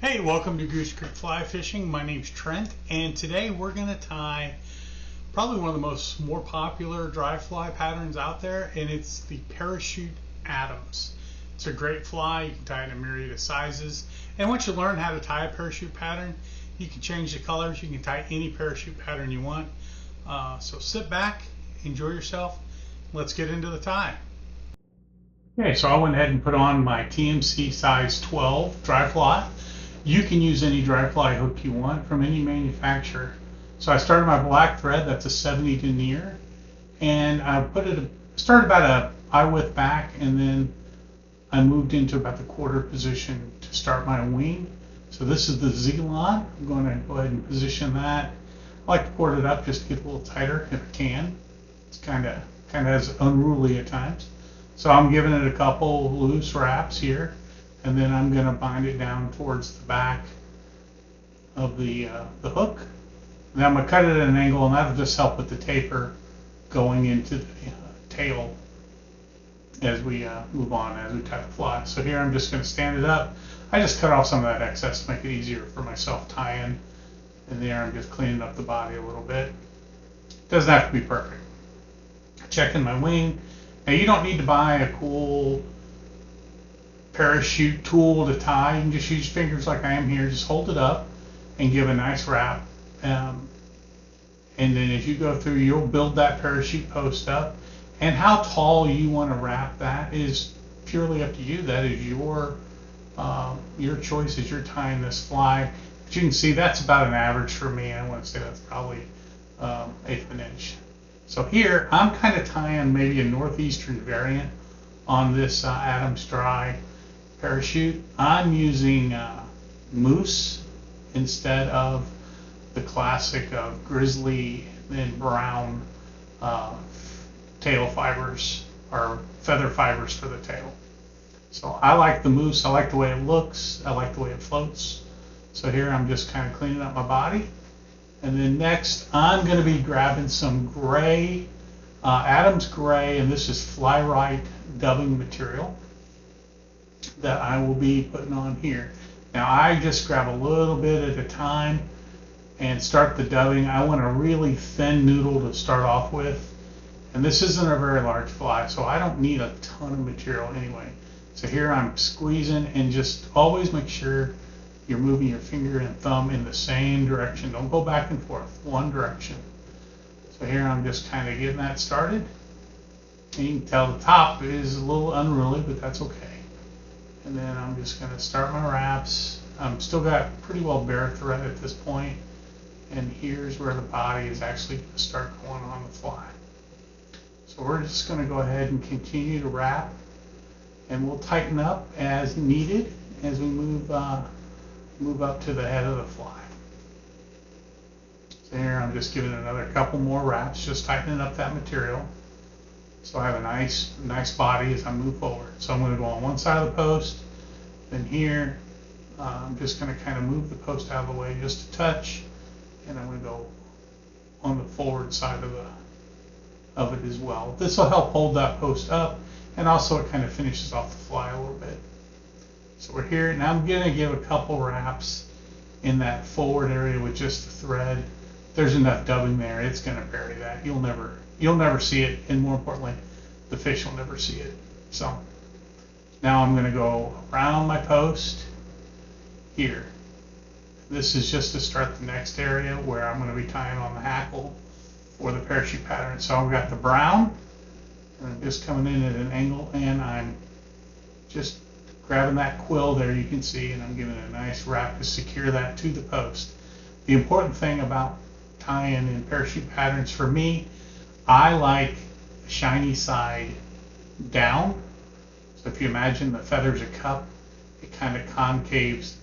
Hey, welcome to Goose Creek Fly Fishing. My name's Trent, and today we're going to tie probably one of the more popular dry fly patterns out there, and it's the Parachute Adams. It's a great fly. You can tie it in a myriad of sizes, and once you learn how to tie a parachute pattern, you can change the colors. You can tie any parachute pattern you want. So sit back, enjoy yourself. Let's get into the tie. Okay, so I went ahead and put on my TMC size 12 dry fly. You can use any dry fly hook you want from any manufacturer. So I started my black thread, that's a 70 denier, and I started about a eye width back, and then I moved into about the quarter position to start my wing. So this is the Z-Lon. I'm going to go ahead and position that. I like to port it up just to get a little tighter if I can. It's kind of as unruly at times. So I'm giving it a couple loose wraps here, and then I'm going to bind it down towards the back of the hook. Then I'm going to cut it at an angle, and that'll just help with the taper going into the tail as we move on, as we tie the fly. So here I'm just going to stand it up. I just cut off some of that excess to make it easier for myself tying. And there I'm just cleaning up the body a little bit. Doesn't have to be perfect. Checking my wing. Now you don't need to buy a cool parachute tool to tie. You can just use your fingers like I am here. Just hold it up and give a nice wrap. And then as you go through, you'll build that parachute post up. And how tall you want to wrap that is purely up to you. That is your choice as you're tying this fly. But you can see that's about an average for me. I want to say that's probably 1/8 of an inch. So here I'm kind of tying maybe a northeastern variant on this Adams dry parachute. I'm using moose instead of the classic of Grizzly and brown tail fibers or feather fibers for the tail. So I like the moose. I like the way it looks. I like the way it floats. So here I'm just kind of cleaning up my body. And then next I'm going to be grabbing some gray, Adams gray, and this is Rite dubbing material that I will be putting on here. Now I just grab a little bit at a time and start the dubbing. I want a really thin noodle to start off with. And this isn't a very large fly, so I don't need a ton of material anyway. So here I'm squeezing, and just always make sure you're moving your finger and thumb in the same direction. Don't go back and forth, one direction. So here I'm just kind of getting that started. And you can tell the top is a little unruly, but that's okay. And then I'm just going to start my wraps. I'm still got pretty well bare thread at this point. And here's where the body is actually going to start going on the fly. So we're just going to go ahead and continue to wrap, and we'll tighten up as needed as we move up to the head of the fly. So here I'm just giving another couple more wraps, just tightening up that material so I have a nice body as I move forward. So I'm going to go on one side of the post, then here I'm just going to kind of move the post out of the way just a touch, and I'm going to go on the forward side of it as well. This will help hold that post up, and also it kind of finishes off the fly a little bit. So we're here, and I'm going to give a couple wraps in that forward area with just the thread. If there's enough dubbing there, it's going to bury that. You'll never see it, and more importantly, the fish will never see it. So now I'm going to go around my post here. This is just to start the next area where I'm going to be tying on the hackle or the parachute pattern. So I've got the brown, and I'm just coming in at an angle, and I'm just grabbing that quill there, you can see, and I'm giving it a nice wrap to secure that to the post. The important thing about tying in parachute patterns for me, I like the shiny side down. So if you imagine the feather's a cup, it kind of concaves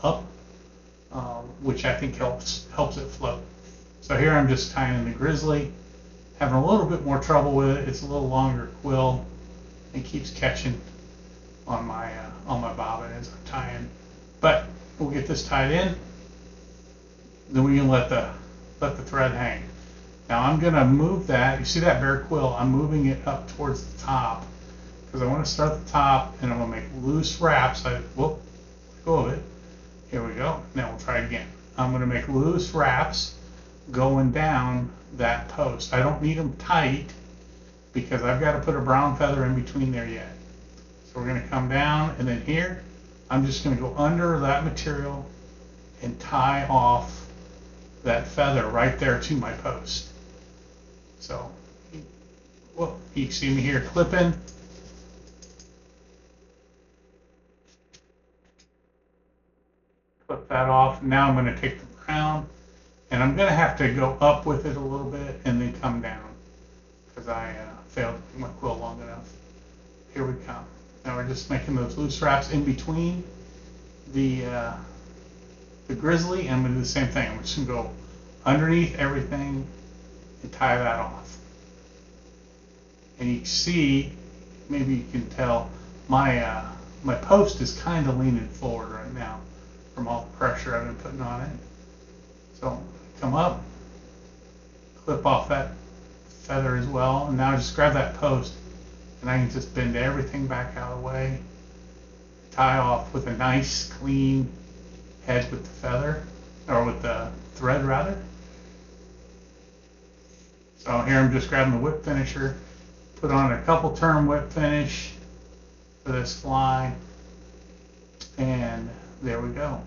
up, which I think helps it float. So here I'm just tying in the Grizzly, having a little bit more trouble with it. It's a little longer quill and keeps catching on my bobbin as I'm tying. But we'll get this tied in, then we can let the thread hang. Now I'm going to move that. You see that bare quill? I'm moving it up towards the top because I want to start at the top, and I'm going to make loose wraps. Let go of it, to make loose wraps going down that post. I don't need them tight because I've got to put a brown feather in between there yet. So we're going to come down, and then here I'm just going to go under that material and tie off that feather right there to my post. So, well, you can see me here clipping. Clip that off. Now I'm going to take the brown, and I'm going to have to go up with it a little bit and then come down because I failed to make my quill long enough. Here we come. Now we're just making those loose wraps in between the Grizzly, and I'm going to do the same thing. I'm just going to go underneath everything and tie that off. And you can see, maybe you can tell, my my post is kind of leaning forward right now from all the pressure I've been putting on it. So come up, clip off that feather as well, and now just grab that post, and I can just bend everything back out of the way, tie off with a nice clean head with the feather, or with the thread rather. So here I'm just grabbing the whip finisher, put on a couple turn whip finish for this fly, and there we go.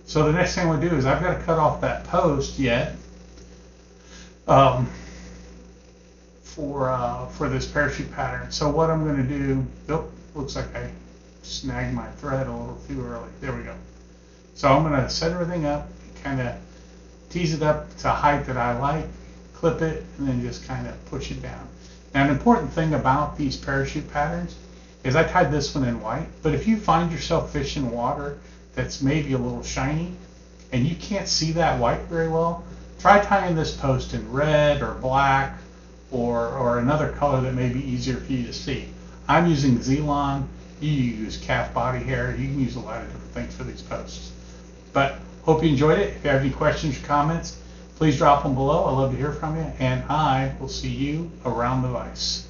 So the next thing we do is I've got to cut off that post yet for this parachute pattern. So what I'm going to do, oh, looks like I snagged my thread a little too early. There we go. So I'm going to set everything up, kind of tease it up to a height that I like, clip it, and then just kind of push it down. Now, an important thing about these parachute patterns is I tied this one in white, but if you find yourself fishing water that's maybe a little shiny and you can't see that white very well, try tying this post in red or black or another color that may be easier for you to see. I'm using Z-Lon. You use calf body hair. You can use a lot of different things for these posts. But hope you enjoyed it. If you have any questions or comments, please drop them below. I'd love to hear from you, and I will see you around the vise.